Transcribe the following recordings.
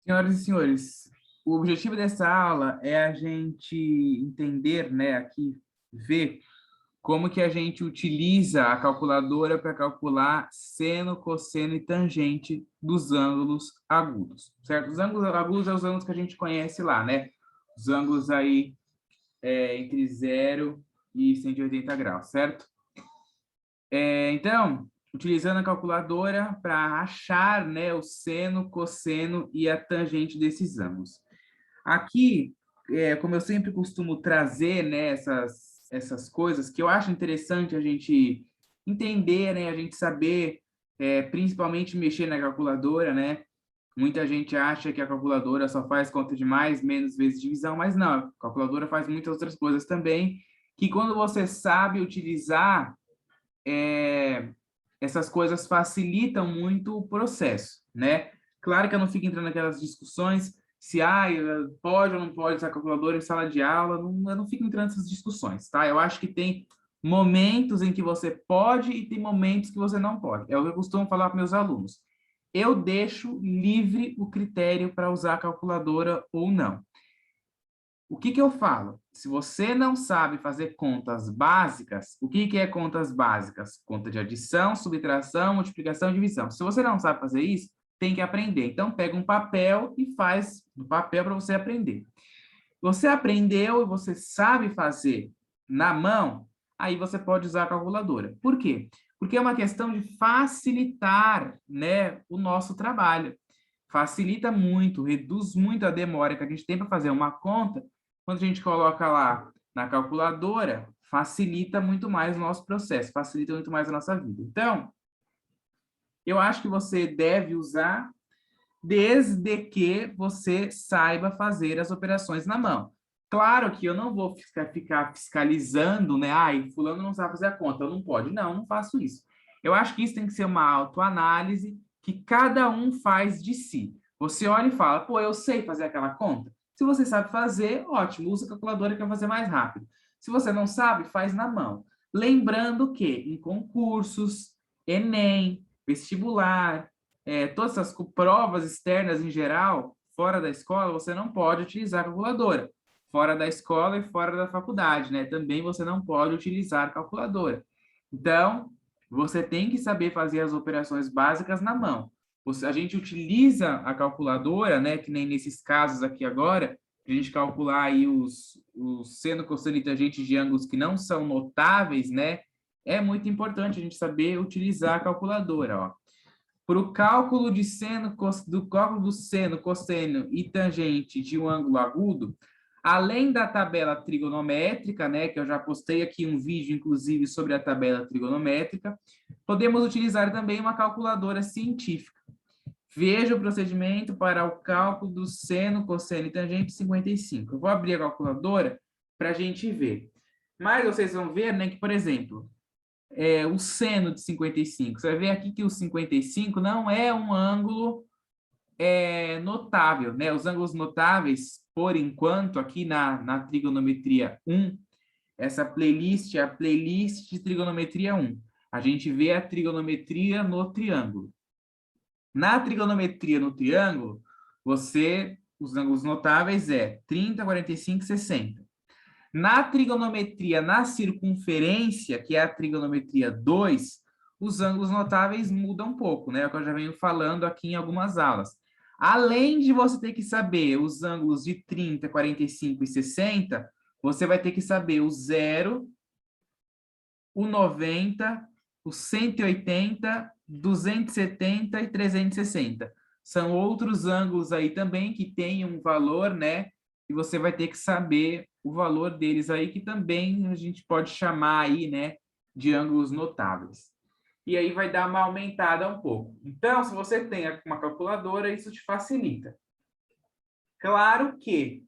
Senhoras e senhores, o objetivo dessa aula é a gente entender, né, aqui, ver como que a gente utiliza a calculadora para calcular seno, cosseno e tangente dos ângulos agudos, certo? Os ângulos agudos são os ângulos que a gente conhece lá, né? Os ângulos aí entre 0 e 180 graus, certo? Então, utilizando a calculadora para achar, né, o seno, cosseno e a tangente desses ângulos. Aqui, como eu sempre costumo trazer, né, essas coisas que eu acho interessante a gente entender, né, a gente saber, principalmente mexer na calculadora, né? Muita gente acha que a calculadora só faz conta de mais, menos vezes divisão, mas não, a calculadora faz muitas outras coisas também, que quando você sabe utilizar, essas coisas facilitam muito o processo, né? Claro que eu não fico entrando naquelas discussões se pode ou não pode usar calculadora em sala de aula, eu não fico entrando nessas discussões, tá? Eu acho que tem momentos em que você pode e tem momentos que você não pode. É o que eu costumo falar para meus alunos. Eu deixo livre o critério para usar a calculadora ou não. O que que eu falo? Se você não sabe fazer contas básicas, o que que é contas básicas? Conta de adição, subtração, multiplicação e divisão. Se você não sabe fazer isso, tem que aprender. Então, pega um papel e faz no papel para você aprender. Você aprendeu e você sabe fazer na mão, aí você pode usar a calculadora. Por quê? Porque é uma questão de facilitar, né, o nosso trabalho. Facilita muito, reduz muito a demora que a gente tem para fazer uma conta. Quando a gente coloca lá na calculadora, facilita muito mais o nosso processo, facilita muito mais a nossa vida. Então, eu acho que você deve usar desde que você saiba fazer as operações na mão. Claro que eu não vou ficar fiscalizando, né? Ai, fulano não sabe fazer a conta, eu não pode. Não, não faço isso. Eu acho que isso tem que ser uma autoanálise que cada um faz de si. Você olha e fala, pô, eu sei fazer aquela conta. Se você sabe fazer, ótimo, usa a calculadora que vai fazer mais rápido. Se você não sabe, faz na mão. Lembrando que em concursos, Enem, vestibular, todas essas provas externas em geral, fora da escola, você não pode utilizar a calculadora. Fora da escola e fora da faculdade, né? Também você não pode utilizar a calculadora. Então, você tem que saber fazer as operações básicas na mão. A gente utiliza a calculadora, né? Que nem nesses casos aqui agora, a gente calcular aí os seno, cosseno e tangente de ângulos que não são notáveis, né? É muito importante a gente saber utilizar a calculadora, ó. Para o cálculo de seno, do cálculo do seno, cosseno e tangente de um ângulo agudo, além da tabela trigonométrica, né, que eu já postei aqui um vídeo, inclusive, sobre a tabela trigonométrica, podemos utilizar também uma calculadora científica. Veja o procedimento para o cálculo do seno, cosseno e tangente 55. Eu vou abrir a calculadora para a gente ver. Mas vocês vão ver, né, que, por exemplo, o seno de 55. Você vai ver aqui que o 55 não é um ângulo notável, né? Os ângulos notáveis, por enquanto, aqui na trigonometria 1, essa playlist é a playlist de trigonometria 1. A gente vê a trigonometria no triângulo. Na trigonometria no triângulo, os ângulos notáveis 30, 45 e 60. Na trigonometria na circunferência, que é a trigonometria 2, os ângulos notáveis mudam um pouco, né? É o que eu já venho falando aqui em algumas aulas. Além de você ter que saber os ângulos de 30, 45 e 60, você vai ter que saber o 0, o 90, o 180, 270 e 360. São outros ângulos aí também que têm um valor, né? E você vai ter que saber o valor deles aí, que também a gente pode chamar aí, né, de ângulos notáveis. E aí vai dar uma aumentada um pouco. Então, se você tem uma calculadora, isso te facilita. Claro que,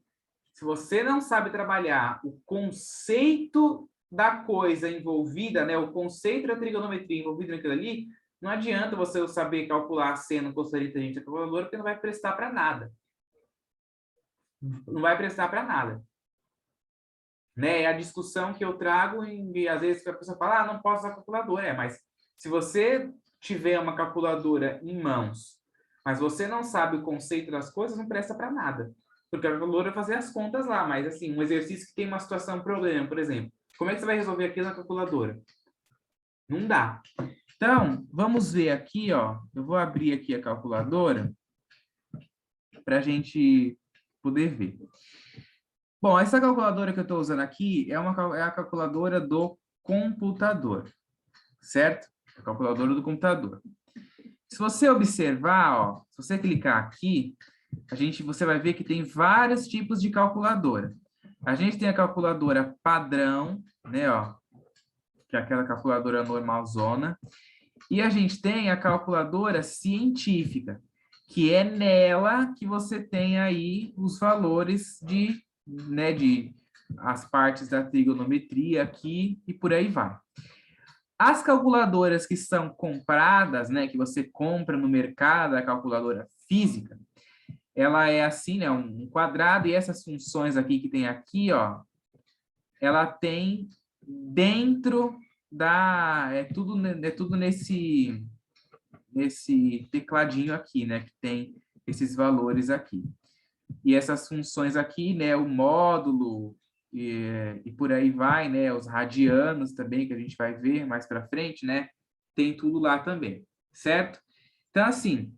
se você não sabe trabalhar o conceito da coisa envolvida, né, o conceito da trigonometria envolvida naquilo ali, não adianta você saber calcular seno, cosseno e tangente da calculadora, porque não vai prestar para nada. Não vai prestar para nada. Né? É a discussão que eu trago, e às vezes a pessoa fala, não posso usar calculadora. Mas se você tiver uma calculadora em mãos, Mas você não sabe o conceito das coisas, não presta para nada. Porque a calculadora vai fazer as contas lá, mas assim, um exercício que tem uma situação, um problema, por exemplo. Como é que você vai resolver aquilo na calculadora? Não dá. Então, vamos ver aqui, ó. Eu vou abrir aqui a calculadora para a gente poder ver. Bom, essa calculadora que eu estou usando aqui é a calculadora do computador, certo? A calculadora do computador. Se você observar, ó, se você clicar aqui, você vai ver que tem vários tipos de calculadora. A gente tem a calculadora padrão, né, ó, que é aquela calculadora normalzona, e a gente tem a calculadora científica, que é nela que você tem aí os valores de as partes da trigonometria aqui e por aí vai. As calculadoras que são compradas, né, que você compra no mercado, a calculadora física, ela é assim, né, um quadrado, e essas funções aqui que tem aqui, ó, ela tem dentro é tudo nesse tecladinho aqui, né, que tem esses valores aqui. E essas funções aqui, né, o módulo e por aí vai, né, os radianos também, que a gente vai ver mais para frente, né, tem tudo lá também, certo? Então, assim,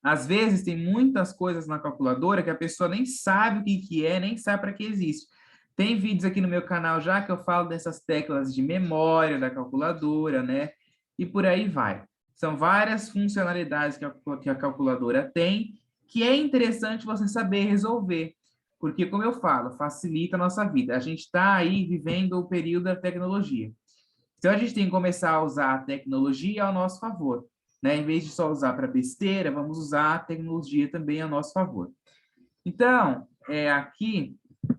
às vezes tem muitas coisas na calculadora que a pessoa nem sabe o que é, nem sabe para que existe. Tem vídeos aqui no meu canal já que eu falo dessas teclas de memória da calculadora, né? E por aí vai. São várias funcionalidades que a calculadora tem, que é interessante você saber resolver. Porque, como eu falo, facilita a nossa vida. A gente está aí vivendo o período da tecnologia. Então, a gente tem que começar a usar a tecnologia ao nosso favor, né? Em vez de só usar para besteira, vamos usar a tecnologia também a nosso favor. Então, aqui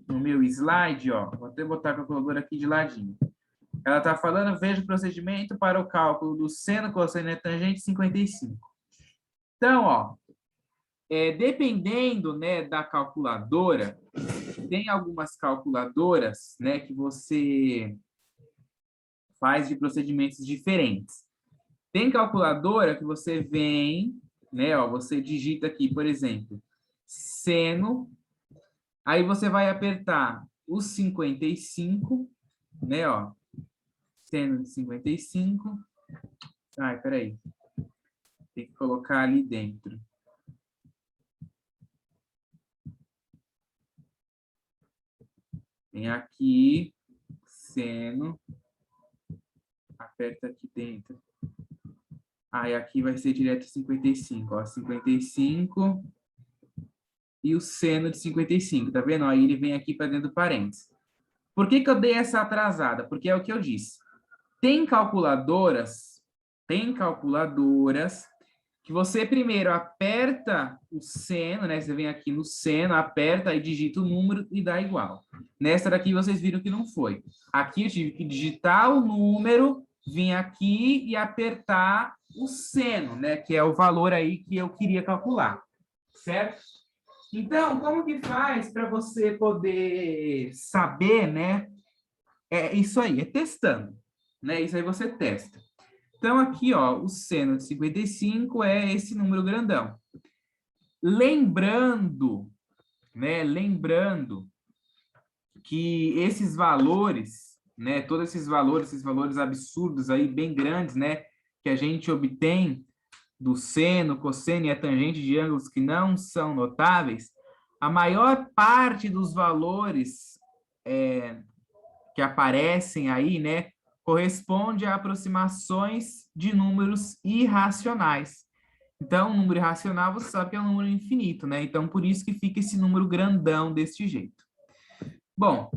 no meu slide, ó, vou até botar a calculadora aqui de ladinho. Ela está falando, veja o procedimento para o cálculo do seno, cosseno e tangente 55. Então, ó, dependendo, né, da calculadora, tem algumas calculadoras, né, que você faz de procedimentos diferentes. Tem calculadora que você vem, né, ó, você digita aqui, por exemplo, seno, aí você vai apertar o 55, né, ó, seno de 55. Ai, peraí. Tem que colocar ali dentro. Tem aqui, seno, aperta aqui dentro. Aí aqui vai ser direto 55, ó, 55 e o seno de 55, tá vendo? Aí ele vem aqui para dentro do parênteses. Por que eu dei essa atrasada? Porque é o que eu disse. Tem calculadoras que você primeiro aperta o seno, né? Você vem aqui no seno, aperta e digita o número e dá igual. Nessa daqui vocês viram que não foi. Aqui eu tive que digitar o número, vir aqui e apertar o seno, né? Que é o valor aí que eu queria calcular, certo? Então, como que faz para você poder saber, né? É isso aí, é testando, né? Isso aí você testa. Então, aqui, ó, o seno de 55 é esse número grandão. Lembrando, né? Lembrando que esses valores, né? Todos esses valores absurdos aí, bem grandes, né? Que a gente obtém do seno, cosseno e a tangente de ângulos que não são notáveis, a maior parte dos valores que aparecem aí, né, corresponde a aproximações de números irracionais. Então, um número irracional, você sabe que é um número infinito, né? Então, por isso que fica esse número grandão deste jeito. Bom,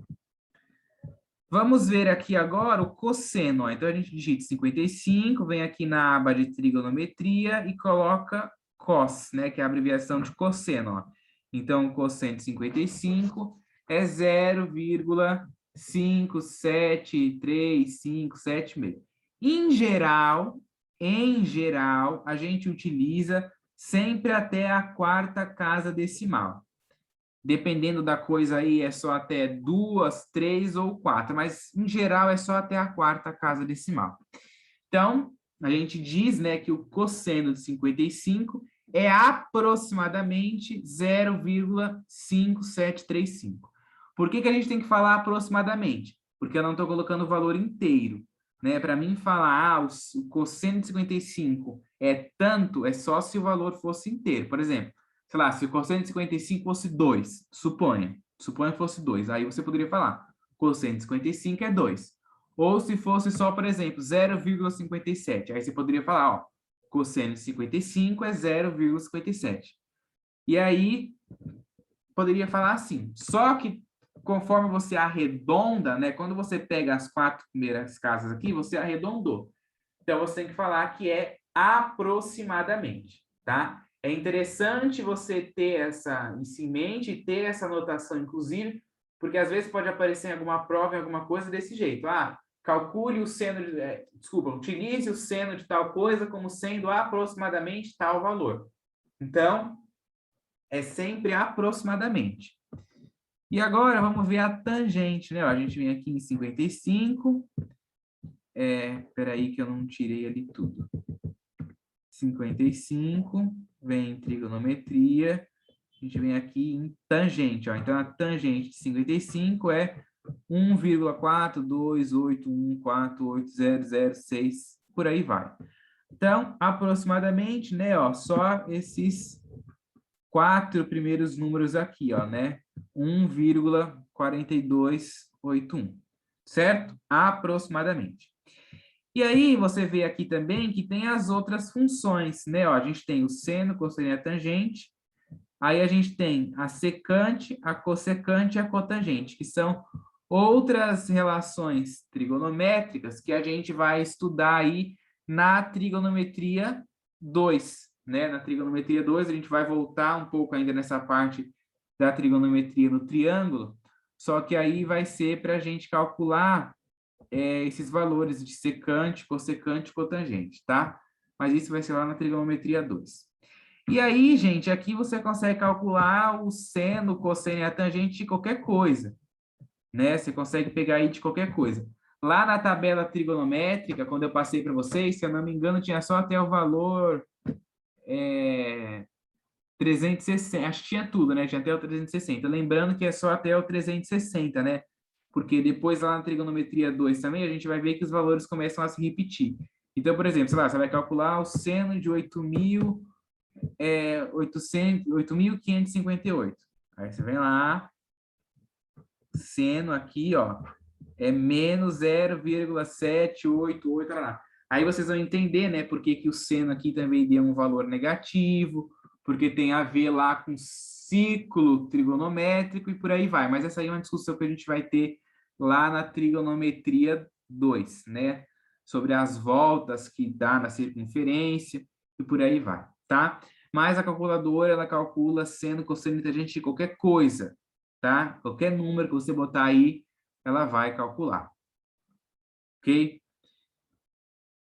vamos ver aqui agora o cosseno. Então, a gente digita 55, vem aqui na aba de trigonometria e coloca cos, né? Que é a abreviação de cosseno. Ó. Então, o cosseno de 55 é 0,57356. Em geral, a gente utiliza sempre até a quarta casa decimal. Dependendo da coisa aí, é só até 2, 3 ou 4, mas em geral é só até a quarta casa decimal. Então, a gente diz, né, que o cosseno de 55 é aproximadamente 0,5735. Por que que a gente tem que falar aproximadamente? Porque eu não estou colocando o valor inteiro, né? Para mim falar, o cosseno de 55 é tanto, é só se o valor fosse inteiro. Por exemplo, sei lá, se o cosseno de 55 fosse 2, suponha que fosse 2, aí você poderia falar, cosseno de 55 é 2. Ou se fosse só, por exemplo, 0,57, aí você poderia falar, ó, cosseno de 55 é 0,57. E aí, poderia falar assim, só que conforme você arredonda, né, quando você pega as 4 primeiras casas aqui, você arredondou. Então, você tem que falar que é aproximadamente, tá? É interessante você ter isso em mente e ter essa anotação, inclusive, porque às vezes pode aparecer em alguma prova, em alguma coisa desse jeito. Ah, calcule o seno, utilize o seno de tal coisa como sendo aproximadamente tal valor. Então, é sempre aproximadamente. E agora vamos ver a tangente, né? Ó, a gente vem aqui em 55. Espera aí que eu não tirei ali tudo. 55, vem em trigonometria, a gente vem aqui em tangente, ó. Então, a tangente de 55 é 1,428148006, por aí vai. Então, aproximadamente, né, ó, só esses 4 primeiros números aqui, ó, né? 1,4281, certo? Aproximadamente. E aí, você vê aqui também que tem as outras funções, né? Ó, a gente tem o seno, cosseno e a tangente. Aí a gente tem a secante, a cossecante e a cotangente, que são outras relações trigonométricas que a gente vai estudar aí na trigonometria 2, né? Na trigonometria 2, a gente vai voltar um pouco ainda nessa parte da trigonometria no triângulo, só que aí vai ser para a gente calcular esses valores de secante, cossecante e cotangente, tá? Mas isso vai ser lá na trigonometria 2. E aí, gente, aqui você consegue calcular o seno, o cosseno e a tangente de qualquer coisa, né? Você consegue pegar aí de qualquer coisa. Lá na tabela trigonométrica, quando eu passei para vocês, se eu não me engano, tinha só até o valor 360, acho que tinha tudo, né? Tinha até o 360. Lembrando que é só até o 360, né? Porque depois lá na trigonometria 2 também, a gente vai ver que os valores começam a se repetir. Então, por exemplo, sei lá, você vai calcular o seno de 8.558. Aí você vem lá, seno aqui, ó, é menos 0,788, lá. Aí vocês vão entender, né, por que que o seno aqui também deu um valor negativo, porque tem a ver lá com ciclo trigonométrico e por aí vai. Mas essa aí é uma discussão que a gente vai ter lá na trigonometria 2, né? Sobre as voltas que dá na circunferência e por aí vai, tá? Mas a calculadora, ela calcula seno, cosseno e tangente de qualquer coisa, tá? Qualquer número que você botar aí, ela vai calcular. Ok?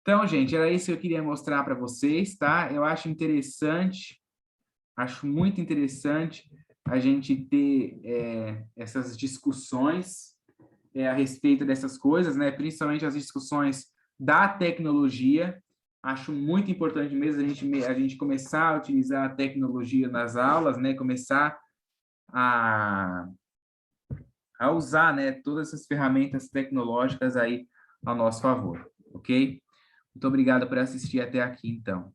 Então, gente, era isso que eu queria mostrar para vocês, tá? Eu acho interessante, acho muito interessante a gente ter essas discussões a respeito dessas coisas, né? Principalmente as discussões da tecnologia. Acho muito importante mesmo a gente começar a utilizar a tecnologia nas aulas, né? Começar a usar, né, todas essas ferramentas tecnológicas aí a nosso favor, ok? Muito obrigado por assistir até aqui, então.